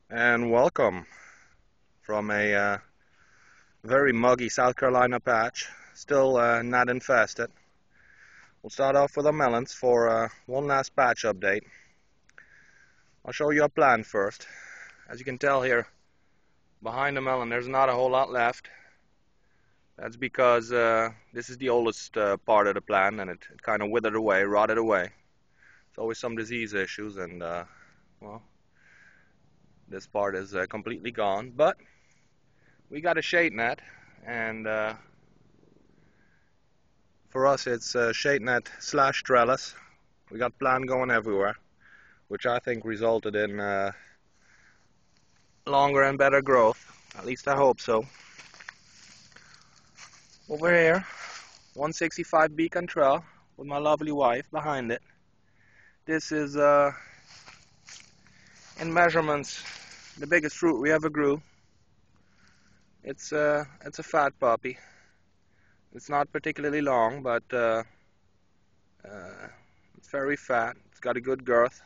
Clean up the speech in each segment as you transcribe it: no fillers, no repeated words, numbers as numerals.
And welcome from a very muggy South Carolina patch, still not infested. We'll start off with our melons for one last patch update. I'll show you our plant first. As you can tell here, behind the melon there's not a whole lot left. That's because this is the oldest part of the plant and it kind of withered away, rotted away. There's always some disease issues and well, this part is completely gone, but we got a shade net, and for us it's shade net slash trellis. We got plant going everywhere, which I think resulted in longer and better growth. At least I hope so. Over here, 165 Beacon Trail with my lovely wife behind it. This is in measurements the biggest fruit we ever grew. It's a fat puppy. It's not particularly long, but it's very fat. It's got a good girth,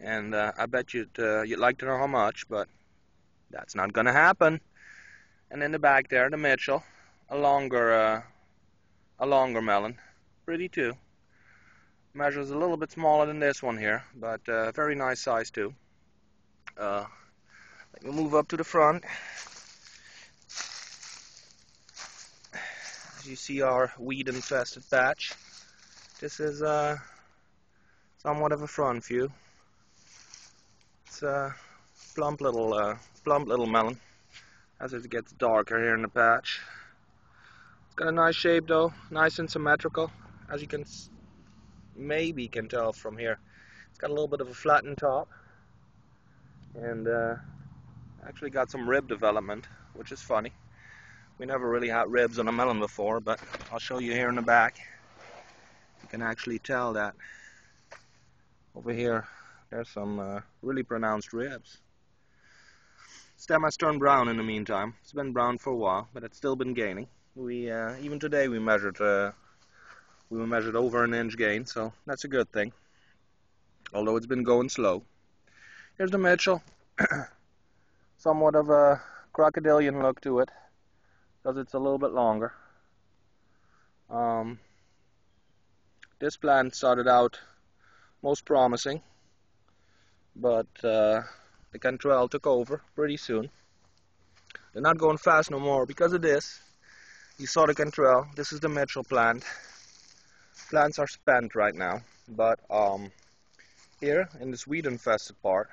and I bet you'd like to know how much, but that's not gonna happen. And in the back there, the Mitchell, a longer melon, pretty too. Measures a little bit smaller than this one here, but very nice size too. Let me move up to the front. As you see our weed-infested patch. This is somewhat of a front view. It's a plump little melon. As it gets darker here in the patch, it's got a nice shape though, nice and symmetrical. As you can maybe can tell from here, it's got a little bit of a flattened top, and actually got some rib development, which is funny. We never really had ribs on a melon before, but I'll show you here in the back. You can actually tell that over here there's some really pronounced ribs. Stem has turned brown in the meantime. It's been brown for a while, but it's still been gaining. We even today we measured over an inch gain, so that's a good thing. Although it's been going slow. Here's the Mitchell. Somewhat of a crocodilian look to it, because it's a little bit longer. This plant started out most promising, but the Cantrell took over pretty soon. They're not going fast no more because of this. You saw the Cantrell. This is the Mitchell plant. Plants are spent right now, but here in this weed-infested part,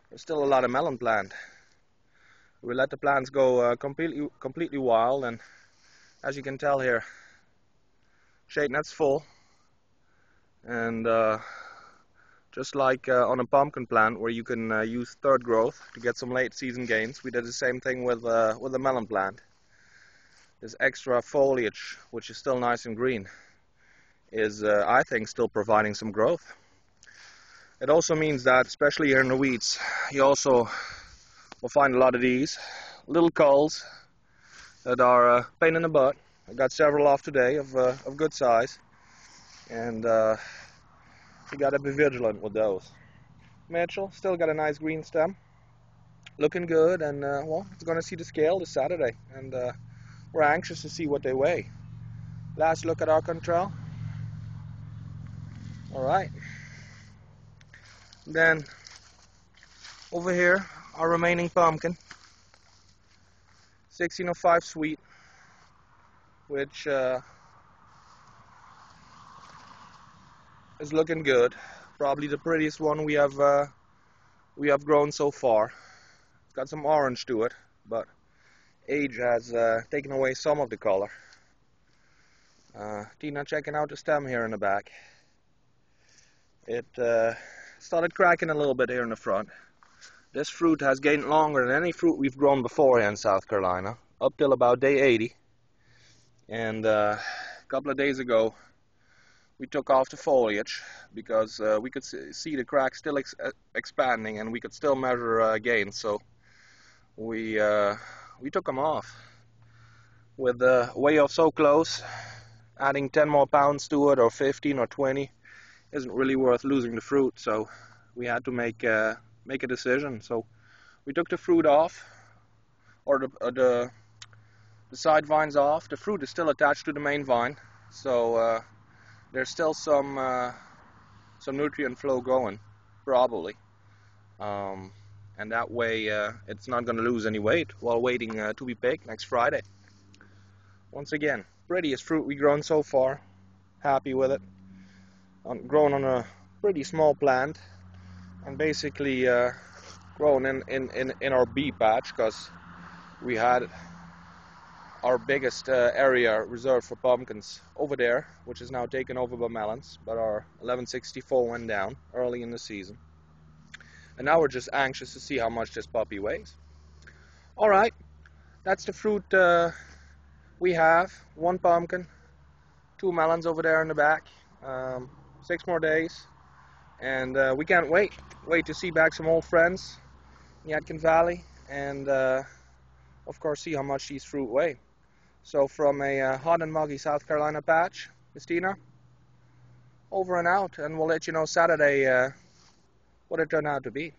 there's still a lot of melon plant. We let the plants go completely wild, and as you can tell here, shade net's full, and just like on a pumpkin plant where you can use third growth to get some late season gains, we did the same thing with the melon plant. This extra foliage, which is still nice and green, is I think still providing some growth. It also means that, especially here in the weeds, you also will find a lot of these little culls that are a pain in the butt. I got several off today of good size, and you got to be vigilant with those. Mitchell still got a nice green stem, looking good, and well, it's going to see the scale this Saturday, and we're anxious to see what they weigh. Last look at our Cantrell. All right. Then over here, our remaining pumpkin, 1605 sweet, which is looking good. Probably the prettiest one we have grown so far. It's got some orange to it, but age has taken away some of the color. Tina checking out the stem here in the back. It started cracking a little bit here in the front. This fruit has gained longer than any fruit we've grown before here in South Carolina, up till about day 80. And a couple of days ago, we took off the foliage because we could see the cracks still expanding, and we could still measure gains. So we took them off. With the weigh-off so close, adding 10 more pounds to it, or 15 or 20, isn't really worth losing the fruit. So we had to make a decision. So We took the fruit off, or the side vines off. The fruit is still attached to the main vine, so there's still some nutrient flow going, probably. And that way it's not going to lose any weight while waiting to be picked next Friday. Once again, prettiest fruit we've grown so far. Happy with it. Grown on a pretty small plant, and basically grown in our bee patch, because we had our biggest area reserved for pumpkins over there, which is now taken over by melons, but our 1164 went down early in the season. And now we're just anxious to see how much this puppy weighs. Alright, that's the fruit we have. 1 pumpkin, 2 melons over there in the back. 6 more days, and we can't wait to see back some old friends in Yadkin Valley, and of course see how much these fruit weigh. So from a hot and muggy South Carolina patch, Christina, over and out, and we'll let you know Saturday what it turned out to be.